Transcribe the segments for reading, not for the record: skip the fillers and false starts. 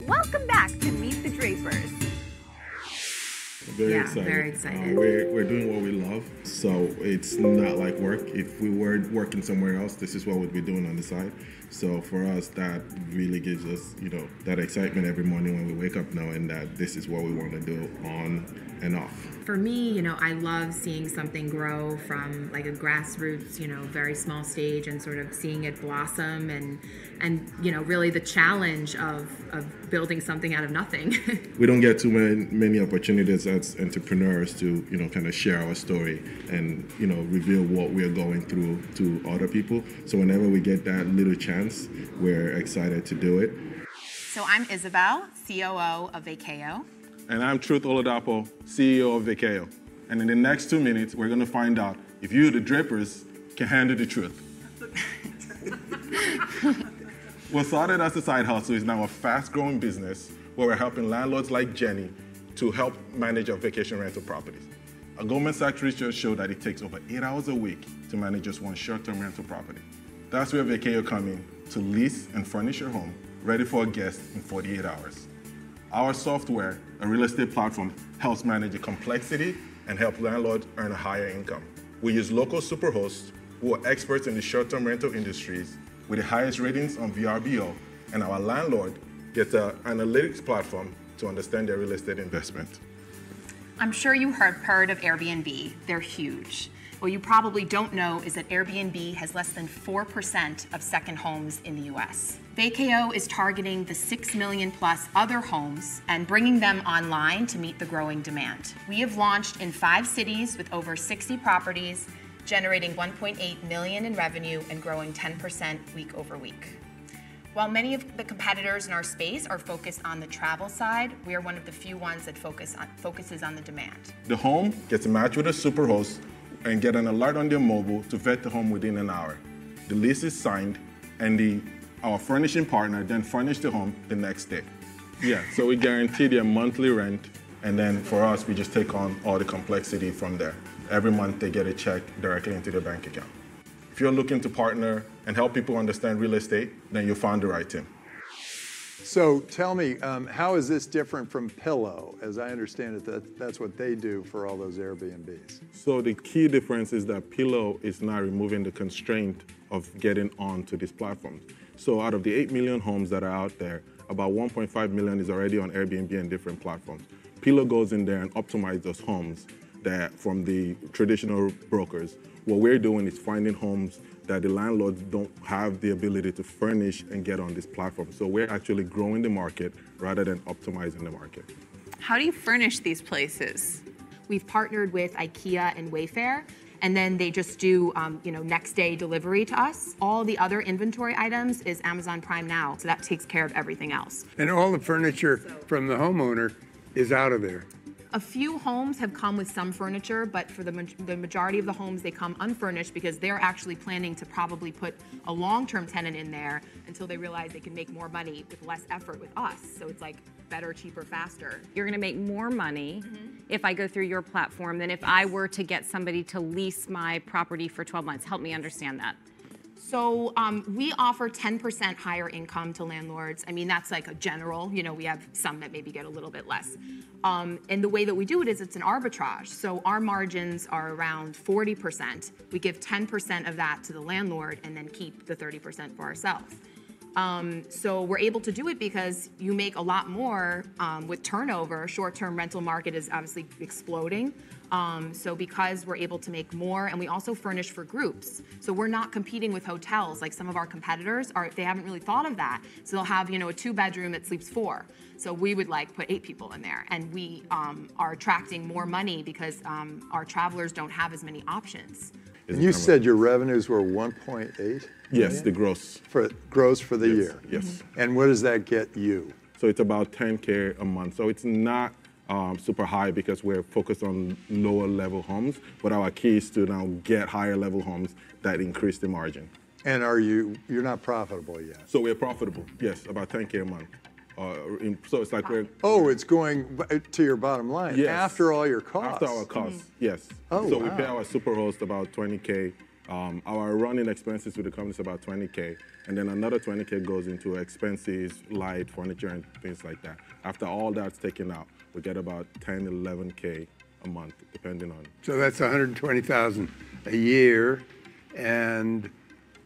Welcome back to Meet the Drapers. Very excited. Very excited. We're doing what we love, so it's not like work. If we were working somewhere else, this is what we'd be doing on the side. So for us, that really gives us, that excitement every morning when we wake up knowing that this is what we want to do on and off. For me, I love seeing something grow from like a grassroots, very small stage and sort of seeing it blossom and really the challenge of building something out of nothing. We don't get too many opportunities as entrepreneurs to, kind of share our story and, reveal what we're going through to other people. So whenever we get that little chance, we're excited to do it. So I'm Isabel, COO of Vacayo. And I'm Truth Oladapo, CEO of Vacayo. And in the next 2 minutes, we're going to find out if you, the Drapers, can handle the truth. What started as a side hustle is now a fast-growing business where we're helping landlords like Jenny to help manage our vacation rental properties. A Goldman Sachs research showed that it takes over 8 hours a week to manage just one short-term rental property. That's where Vacayo comes in to lease and furnish your home ready for a guest in 48 hours. Our software, a real estate platform, helps manage the complexity and help landlords earn a higher income. We use local superhosts who are experts in the short-term rental industries with the highest ratings on VRBO, and our landlord gets an analytics platform to understand their real estate investment. I'm sure you heard of Airbnb. They're huge. What you probably don't know is that Airbnb has less than 4% of second homes in the US. Vacayo is targeting the 6 million plus other homes and bringing them online to meet the growing demand. We have launched in 5 cities with over 60 properties, generating 1.8 million in revenue and growing 10% week over week. While many of the competitors in our space are focused on the travel side, we are one of the few ones that focuses on the demand. The home gets matched with a superhost and get an alert on their mobile to vet the home within an hour. The lease is signed, and our furnishing partner then furnish the home the next day. Yeah, so we guarantee their monthly rent, and then for us, we just take on all the complexity from there. Every month, they get a check directly into their bank account. If you're looking to partner and help people understand real estate, then you found the right team. So tell me, how is this different from Pillow? As I understand it, that's what they do for all those Airbnbs. So the key difference is that Pillow is now removing the constraint of getting onto these platforms. So out of the 8 million homes that are out there, about 1.5 million is already on Airbnb and different platforms. Pillow goes in there and optimizes those homes that from the traditional brokers. What we're doing is finding homes that the landlords don't have the ability to furnish and get on this platform. So we're actually growing the market rather than optimizing the market. How do you furnish these places? We've partnered with IKEA and Wayfair, and then they just do next day delivery to us. All the other inventory items is Amazon Prime Now, so that takes care of everything else. And all the furniture from the homeowner is out of there. A few homes have come with some furniture, but for the majority of the homes, they come unfurnished because they're actually planning to probably put a long-term tenant in there until they realize they can make more money with less effort with us. So it's like better, cheaper, faster. You're gonna make more money if I go through your platform than if I were to get somebody to lease my property for 12 months. Help me understand that. So we offer 10% higher income to landlords. I mean, that's like a general, we have some that maybe get a little bit less. And the way that we do it is it's an arbitrage. So our margins are around 40%. We give 10% of that to the landlord and then keep the 30% for ourselves. So we're able to do it because you make a lot more with turnover. Short-term rental market is obviously exploding. So because we're able to make more, and we also furnish for groups. So we're not competing with hotels like some of our competitors are. They haven't really thought of that. So they'll have, a 2-bedroom that sleeps 4. So we would put 8 people in there, and we are attracting more money because our travelers don't have as many options. And you said your revenues were 1.8? Yes, the gross. Gross for the year? Yes. And what does that get you? So it's about 10K a month. So it's not super high because we're focused on lower level homes, but our key is to now get higher level homes that increase the margin. And you're not profitable yet? So we're profitable, yes, about 10K a month. So it's like we're... Oh, it's going to your bottom line, yes. After all your costs? After our costs, yes. Oh, so wow. we pay our superhost about 20K Our running expenses with the company is about 20K, and then another 20K goes into expenses, light, furniture, and things like that. After all that's taken out, we get about 10, 11K a month, depending on. So that's 120,000 a year. And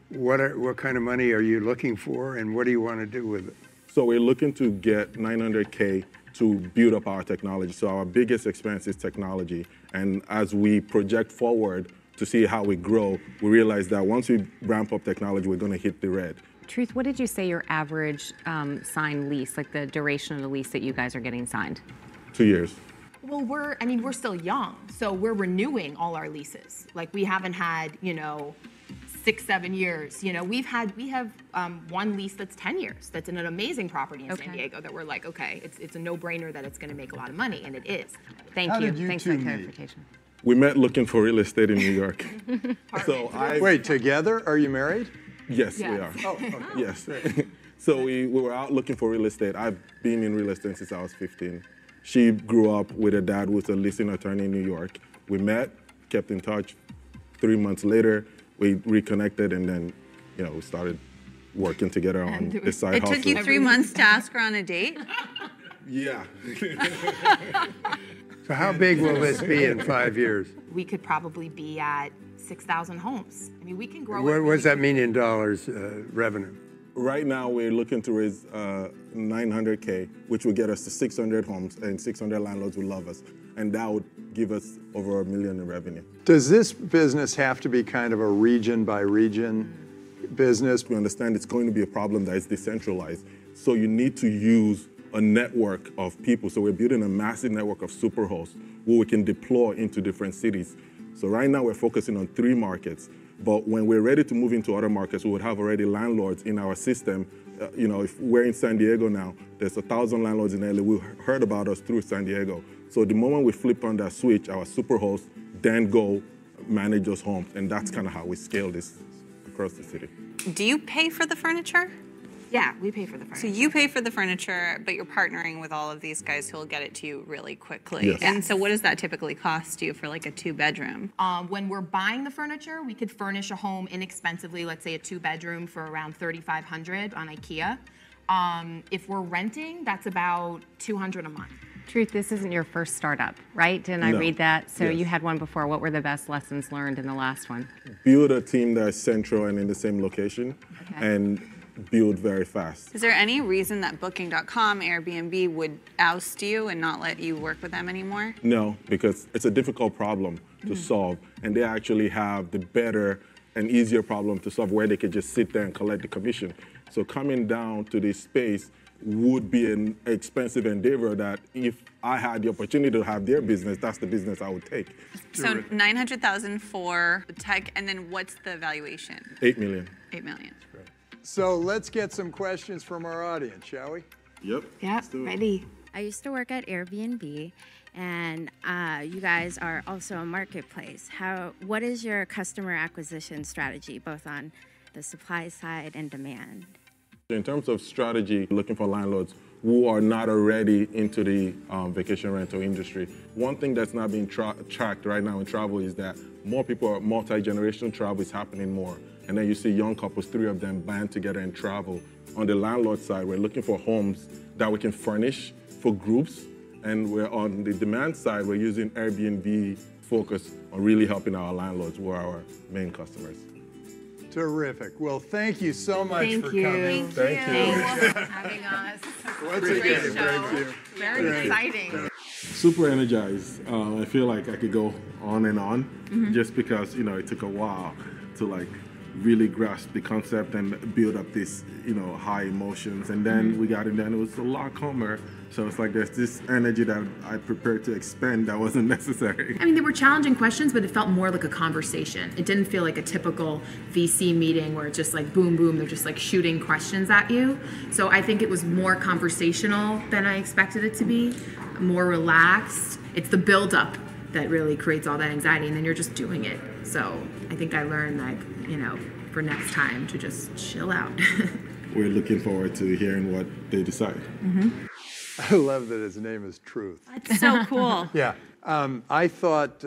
what kind of money are you looking for, and what do you want to do with it? So we're looking to get 900K to build up our technology. So our biggest expense is technology, and as we project forward to see how we grow, we realize that once we ramp up technology, we're going to hit the red. Truth, what did you say your average signed lease, like the duration of the lease that you guys are getting signed? 2 years. Well, we're still young, so we're renewing all our leases. Like, we haven't had, 6, 7 years. We have one lease that's 10 years. That's in an amazing property in San Diego that we're like, okay, it's a no-brainer that it's going to make a lot of money, and it is. Thank How you. did you Thanks two for the meet? clarification. We met looking for real estate in New York. Wait, together? Are you married? Yes, we Yes. are. Oh, okay. Yes. So we were out looking for real estate. I've been in real estate since I was 15. She grew up with a dad who was a leasing attorney in New York. We met, kept in touch. 3 months later, we reconnected, and then, we started working together on this side It hustle. took you 3 months to ask her on a date? Yeah. So how big will this be in 5 years? We could probably be at 6,000 homes. I mean, we can grow. What does that mean in dollars revenue? Right now, we're looking to raise 900K, which will get us to 600 homes, and 600 landlords will love us. And that would give us over $1 million in revenue. Does this business have to be kind of a region by region business? We understand it's going to be a problem that is decentralized. So you need to use a network of people. So we're building a massive network of super hosts who we can deploy into different cities. So right now we're focusing on 3 markets. But when we're ready to move into other markets, we would have already landlords in our system. If we're in San Diego now, there's 1,000 landlords in LA who heard about us through San Diego. So the moment we flip on that switch, our super hosts then go manage those homes. And that's kind of how we scale this across the city. Do you pay for the furniture? Yeah, we pay for the furniture. So you pay for the furniture, but you're partnering with all of these guys who will get it to you really quickly. Yes. And so what does that typically cost you for like a 2-bedroom? When we're buying the furniture, we could furnish a home inexpensively, let's say a 2-bedroom for around $3,500 on IKEA. If we're renting, that's about $200 a month. Truth, this isn't your first startup, right? Didn't I No. read that? So Yes. you had one before. What were the best lessons learned in the last one? Build a team that's central and in the same location, and build very fast. Is there any reason that Booking.com, Airbnb would oust you and not let you work with them anymore? No, because it's a difficult problem to solve, and they actually have the better and easier problem to solve where they could just sit there and collect the commission. So coming down to this space would be an expensive endeavor that if I had the opportunity to have their business, that's the business I would take. So 900,000 for tech, and then what's the valuation? 8 million. 8 million. So let's get some questions from our audience, shall we? Yep. Yep, ready. I used to work at Airbnb, and you guys are also a marketplace. What is your customer acquisition strategy, both on the supply side and demand? In terms of strategy, looking for landlords who are not already into the vacation rental industry. One thing that's not being tracked right now in travel is that more people are multi-generational travel is happening more. And then you see young couples, 3 of them band together and travel. On the landlord side, we're looking for homes that we can furnish for groups. And we're on the demand side, we're using Airbnb focus on really helping our landlords who are our main customers. Terrific. Well, thank you so much Thank for you. coming. Thank you. for having us. Once Great again, show. Very exciting. Super energized. I feel like I could go on and on, just because it took a while to really grasp the concept and build up this high emotions, and then we got in there and it was a lot calmer. So it's like there's this energy that I prepared to expend that wasn't necessary. I mean, they were challenging questions, but it felt more like a conversation. It didn't feel like a typical VC meeting where it's just like boom, boom, they're just like shooting questions at you. So I think it was more conversational than I expected it to be, more relaxed. It's the buildup that really creates all that anxiety, and then you're just doing it. So I think I learned for next time to just chill out. We're looking forward to hearing what they decide. I love that his name is Truth. That's so cool. Yeah. I thought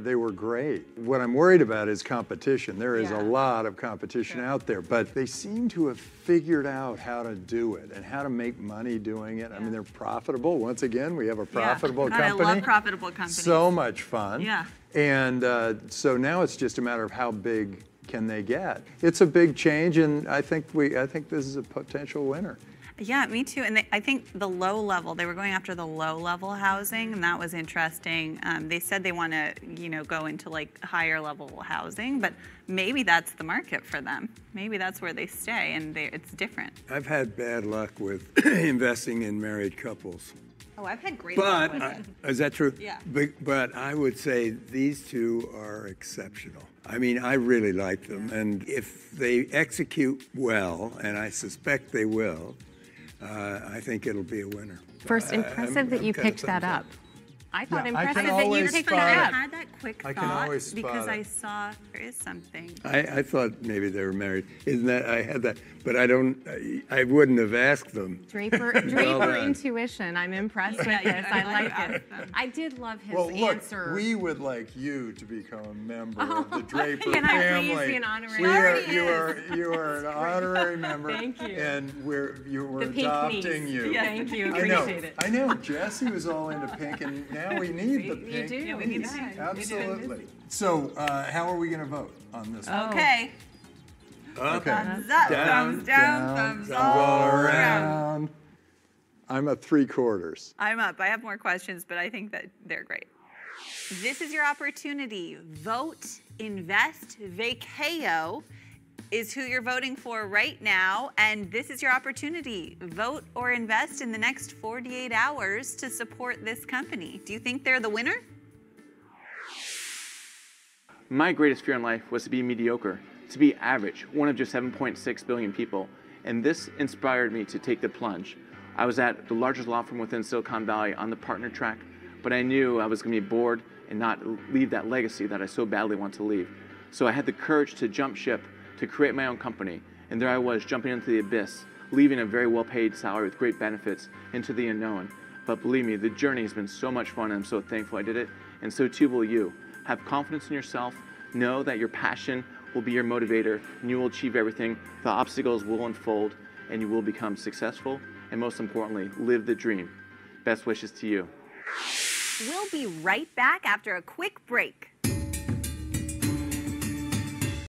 they were great. What I'm worried about is competition. There is a lot of competition out there, but they seem to have figured out how to do it and how to make money doing it. I mean, they're profitable. Once again, we have a profitable company. I love profitable companies. So much fun. Yeah. And so now it's just a matter of how big can they get. It's a big change, and I think this is a potential winner. Yeah, me too. And I think the low level, they were going after the low level housing, and that was interesting. They said they want to, go into like higher level housing, but maybe that's the market for them. Maybe that's where they stay, and it's different. I've had bad luck with investing in married couples. Oh, I've had great But, luck. is that true? Yeah. But I would say these two are exceptional. I mean, I really like them. And if they execute well, and I suspect they will, I think it'll be a winner. First, impressive that you picked that up. I thought impressive that you always picked spot that it. up. I had that quick I thought can always spot because it. I saw there is something. I thought maybe they were married. Isn't that, I had that, but I wouldn't have asked them. Draper done. intuition. I'm impressed with this. I like it. I did love his Well, look, answer. we would like you to become a member of the Draper Can I family. please be an honorary You are an honorary member. Thank you. And we're The pink adopting niece. you. Yeah, thank you. I know. Appreciate it. I know. Jesse was all into pink, and now we need the You pink. do. we need Yeah. to. Absolutely. So, how are we going to vote on this? one? Okay. Okay. Thumbs up, thumbs down, thumbs all all around. around. I'm a 3/4. I'm up. I have more questions, but I think that they're great. This is your opportunity. Vote, invest, Vacayo is who you're voting for right now, and this is your opportunity. Vote or invest in the next 48 hours to support this company. Do you think they're the winner? My greatest fear in life was to be mediocre, to be average, one of just 7.6 billion people, and this inspired me to take the plunge. I was at the largest law firm within Silicon Valley on the partner track, but I knew I was going to be bored and not leave that legacy that I so badly want to leave. So I had the courage to jump ship, to create my own company, and there I was jumping into the abyss, leaving a very well-paid salary with great benefits into the unknown. But believe me, the journey has been so much fun, and I'm so thankful I did it, and so too will you. Have confidence in yourself, know that your passion will be your motivator, and you will achieve everything. The obstacles will unfold, and you will become successful, and most importantly, live the dream. Best wishes to you. We'll be right back after a quick break.